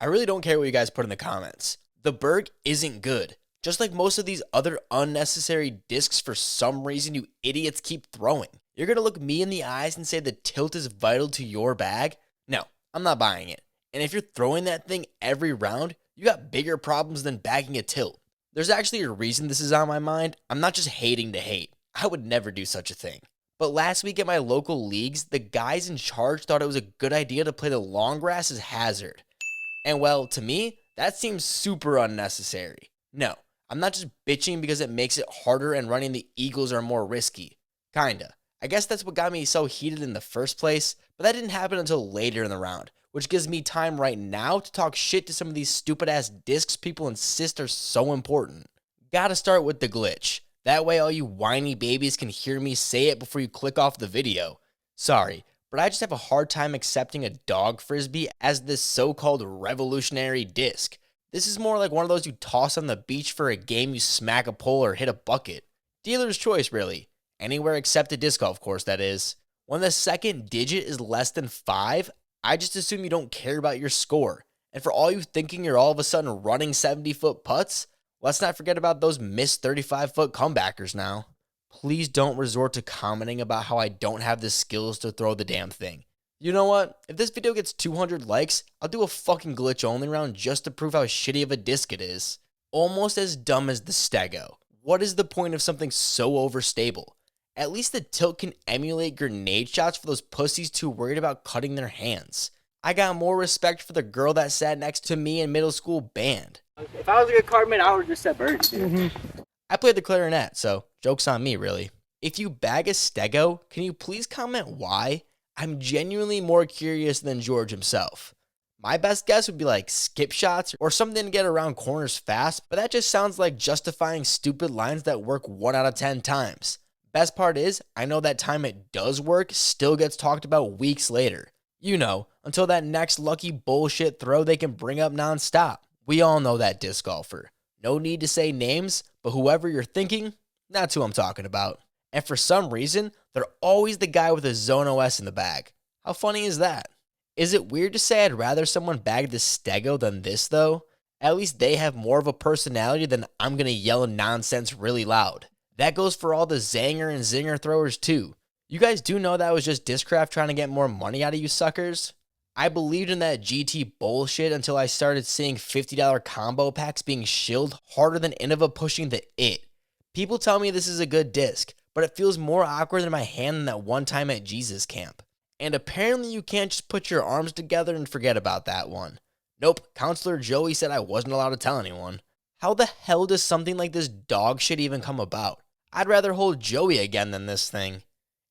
I really don't care what you guys put in the comments. The Berg isn't good. Just like most of these other unnecessary discs for some reason you idiots keep throwing. You're gonna look me in the eyes and say the tilt is vital to your bag? No, I'm not buying it. And if you're throwing that thing every round, you got bigger problems than bagging a tilt. There's actually a reason this is on my mind. I'm not just hating to hate. I would never do such a thing. But last week at my local leagues, the guys in charge thought it was a good idea to play the long grass as hazard. And well, to me, that seems super unnecessary. No, I'm not just bitching because it makes it harder and running the Eagles are more risky. Kinda. I guess that's what got me so heated in the first place, but that didn't happen until later in the round, which gives me time right now to talk shit to some of these stupid ass discs people insist are so important. Gotta start with the glitch. That way all you whiny babies can hear me say it before you click off the video. Sorry, but I just have a hard time accepting a dog frisbee as this so-called revolutionary disc. This is more like one of those you toss on the beach for a game you smack a pole or hit a bucket. Dealer's choice, really. Anywhere except a disc golf course, that is. When the second digit is less than 5, I just assume you don't care about your score. And for all you thinking you're all of a sudden running 70-foot putts, let's not forget about those missed 35-foot comebackers now. Please don't resort to commenting about how I don't have the skills to throw the damn thing. You know what? If this video gets 200 likes, I'll do a fucking glitch only round just to prove how shitty of a disc it is. Almost as dumb as the Stego. What is the point of something so overstable? At least the tilt can emulate grenade shots for those pussies too worried about cutting their hands. I got more respect for the girl that sat next to me in middle school band. If I was a good cardman, I would have just said birds. I played the clarinet, so joke's on me, really. If you bag a Stego, can you please comment why? I'm genuinely more curious than George himself. My best guess would be like skip shots or something to get around corners fast, but that just sounds like justifying stupid lines that work 1 out of 10 times. Best part is, I know that time it does work still gets talked about weeks later. You know, until that next lucky bullshit throw they can bring up nonstop. We all know that disc golfer. No need to say names, but whoever you're thinking, that's who I'm talking about. And for some reason, they're always the guy with a Zone OS in the bag. How funny is that? Is it weird to say I'd rather someone bag the Stego than this though? At least they have more of a personality than I'm gonna yell nonsense really loud. That goes for all the Zanger and Zinger throwers too. You guys do know that was just Discraft trying to get more money out of you suckers? I believed in that GT bullshit until I started seeing $50 combo packs being shilled harder than Innova pushing the IT. People tell me this is a good disc, but it feels more awkward in my hand than that one time at Jesus Camp. And apparently you can't just put your arms together and forget about that one. Nope, Counselor Joey said I wasn't allowed to tell anyone. How the hell does something like this dog shit even come about? I'd rather hold Joey again than this thing.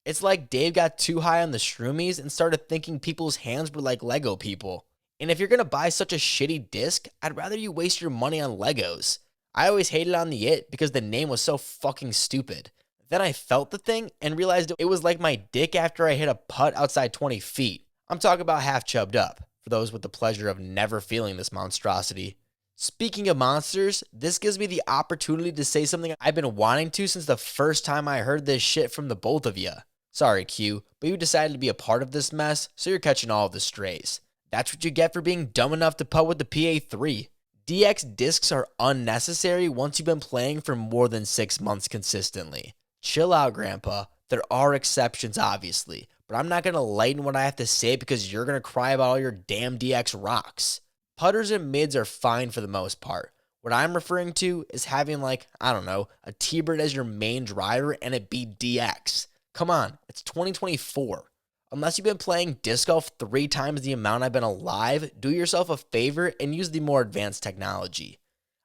It's like Dave got too high on the shroomies and started thinking people's hands were like Lego people. And if you're gonna buy such a shitty disc, I'd rather you waste your money on Legos. I always hated on the IT because the name was so fucking stupid. Then I felt the thing and realized it was like my dick after I hit a putt outside 20 feet. I'm talking about half chubbed up, for those with the pleasure of never feeling this monstrosity. Speaking of monsters, this gives me the opportunity to say something I've been wanting to since the first time I heard this shit from the both of you. Sorry, Q, but you decided to be a part of this mess, so you're catching all of the strays. That's what you get for being dumb enough to putt with the PA3. DX discs are unnecessary once you've been playing for more than 6 months consistently. Chill out, Grandpa. There are exceptions, obviously, but I'm not going to lighten what I have to say because you're going to cry about all your damn DX rocks. Putters and mids are fine for the most part. What I'm referring to is having like, I don't know, a T-Bird as your main driver and it be DX. Come on, it's 2024. Unless you've been playing disc golf 3 times the amount I've been alive, do yourself a favor and use the more advanced technology.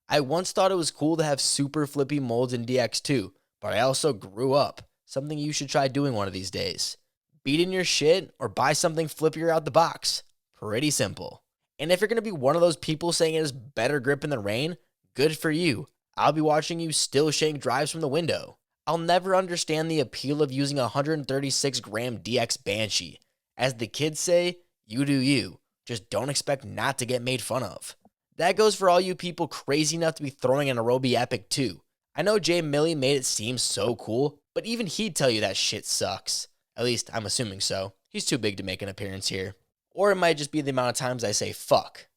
I once thought it was cool to have super flippy molds in DX2, but I also grew up. Something you should try doing one of these days. Beat in your shit or buy something flippier out the box. Pretty simple. And if you're going to be one of those people saying it has better grip in the rain, good for you. I'll be watching you still shank drives from the window. I'll never understand the appeal of using a 136-gram DX Banshee. As the kids say, you do you. Just don't expect not to get made fun of. That goes for all you people crazy enough to be throwing an Aerobi Epic too. I know Jay Millie made it seem so cool, but even he'd tell you that shit sucks. At least, I'm assuming so. He's too big to make an appearance here. Or it might just be the amount of times I say fuck.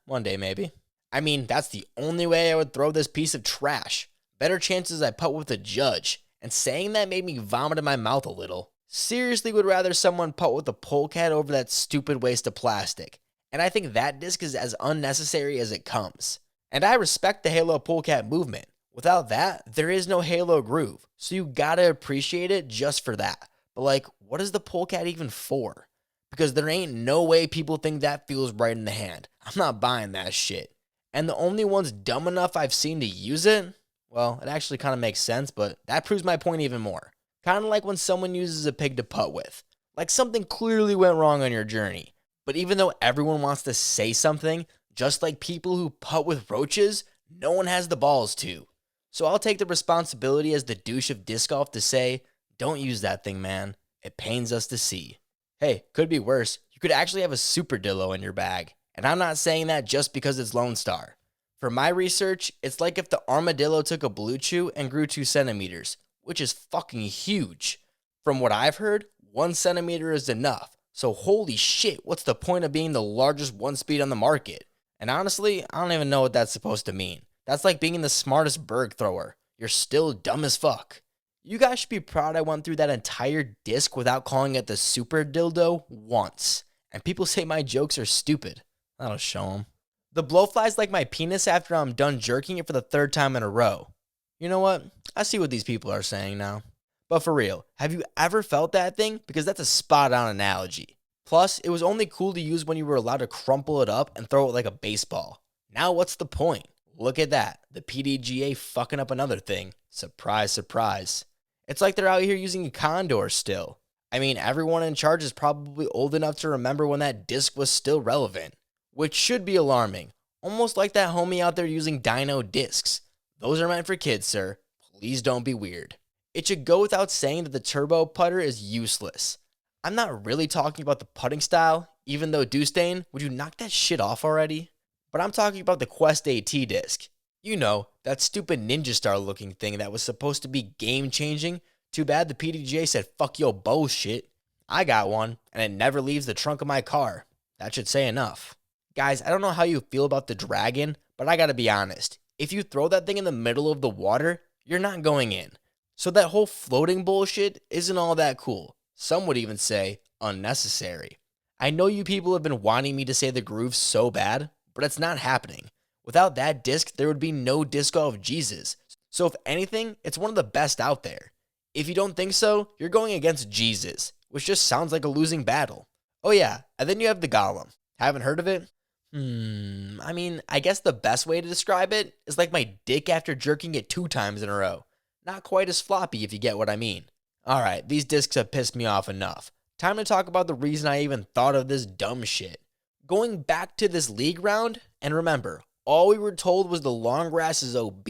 One day maybe. I mean, that's the only way I would throw this piece of trash. Better chances I putt with a judge. And saying that made me vomit in my mouth a little. Seriously would rather someone putt with a polecat over that stupid waste of plastic. And I think that disc is as unnecessary as it comes. And I respect the Halo polecat movement. Without that, there is no Halo groove. So you gotta appreciate it just for that. But like, what is the polecat even for? Because there ain't no way people think that feels right in the hand. I'm not buying that shit. And the only ones dumb enough I've seen to use it, well, it actually kind of makes sense, but that proves my point even more. Kind of like when someone uses a pig to putt with. Like something clearly went wrong on your journey. But even though everyone wants to say something, just like people who putt with roaches, no one has the balls to. So I'll take the responsibility as the douche of disc golf to say, don't use that thing, man. It pains us to see. Hey, could be worse. You could actually have a Super Dillo in your bag. And I'm not saying that just because it's Lone Star. For my research, it's like if the armadillo took a Blue Chew and grew 2 centimeters, which is fucking huge. From what I've heard, 1 centimeter is enough. So holy shit, what's the point of being the largest one speed on the market? And honestly, I don't even know what that's supposed to mean. That's like being the smartest berg thrower. You're still dumb as fuck. You guys should be proud I went through that entire disc without calling it the Super Dildo once. And people say my jokes are stupid. That'll show them. The blowfly's like my penis after I'm done jerking it for the 3rd time in a row. You know what? I see what these people are saying now. But for real, have you ever felt that thing? Because that's a spot on analogy. Plus, it was only cool to use when you were allowed to crumple it up and throw it like a baseball. Now what's the point? Look at that. The PDGA fucking up another thing. Surprise, surprise. It's like they're out here using a condor still. I mean, everyone in charge is probably old enough to remember when that disc was still relevant. Which should be alarming. Almost like that homie out there using dyno discs. Those are meant for kids, sir. Please don't be weird. It should go without saying that the turbo putter is useless. I'm not really talking about the putting style, even though Dustain, would you knock that shit off already? But I'm talking about the Quest AT disc. You know, that stupid Ninja Star looking thing that was supposed to be game changing. Too bad the PDGA said fuck your bullshit. I got one, and it never leaves the trunk of my car. That should say enough. Guys, I don't know how you feel about the Dragon, but I gotta be honest. If you throw that thing in the middle of the water, you're not going in. So that whole floating bullshit isn't all that cool. Some would even say unnecessary. I know you people have been wanting me to say the groove's so bad, but it's not happening. Without that disc, there would be no Disc Golf Jesus. So if anything, it's one of the best out there. If you don't think so, you're going against Jesus, which just sounds like a losing battle. Oh yeah, and then you have the Golem. Haven't heard of it? I mean, I guess the best way to describe it is like my dick after jerking it 2 times in a row. Not quite as floppy if you get what I mean. Alright, these discs have pissed me off enough. Time to talk about the reason I even thought of this dumb shit. Going back to this league round, and remember, all we were told was the long grass is OB.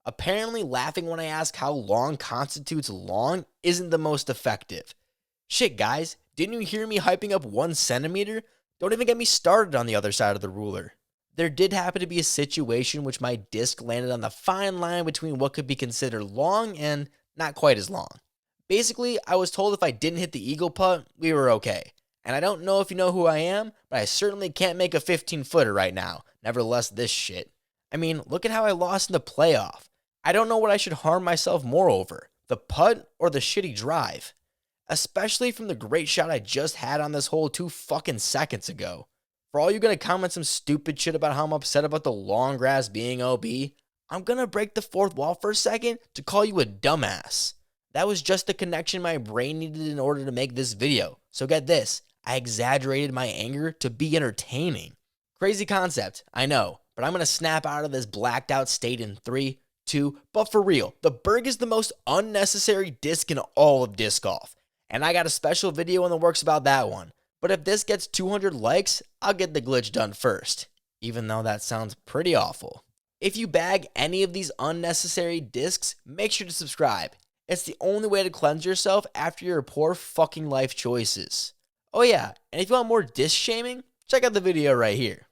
Apparently laughing when I ask how long constitutes long isn't the most effective. Shit guys, didn't you hear me hyping up 1 centimeter? Don't even get me started on the other side of the ruler. There did happen to be a situation which my disc landed on the fine line between what could be considered long and not quite as long. Basically, I was told if I didn't hit the eagle putt, we were okay. And I don't know if you know who I am, but I certainly can't make a 15-footer right now. Nevertheless, this shit. I mean, look at how I lost in the playoff. I don't know what I should harm myself more over, the putt or the shitty drive. Especially from the great shot I just had on this hole 2 fucking seconds ago. For all you gonna comment some stupid shit about how I'm upset about the long grass being OB, I'm gonna break the 4th wall for a second to call you a dumbass. That was just the connection my brain needed in order to make this video. So get this, I exaggerated my anger to be entertaining. Crazy concept, I know, but I'm gonna snap out of this blacked out state in 3, 2, but for real, the Berg is the most unnecessary disc in all of disc golf. And I got a special video in the works about that one. But if this gets 200 likes, I'll get the glitch done first. Even though that sounds pretty awful. If you bag any of these unnecessary discs, make sure to subscribe. It's the only way to cleanse yourself after your poor fucking life choices. Oh yeah, and if you want more disc shaming, check out the video right here.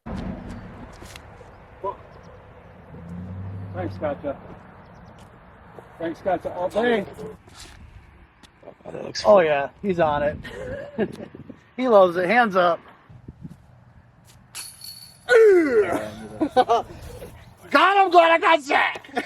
Thanks, Gotcha. Thanks, Gotcha, all day. Oh yeah, he's on it. He loves it. Hands up. God, I'm glad I got Zach.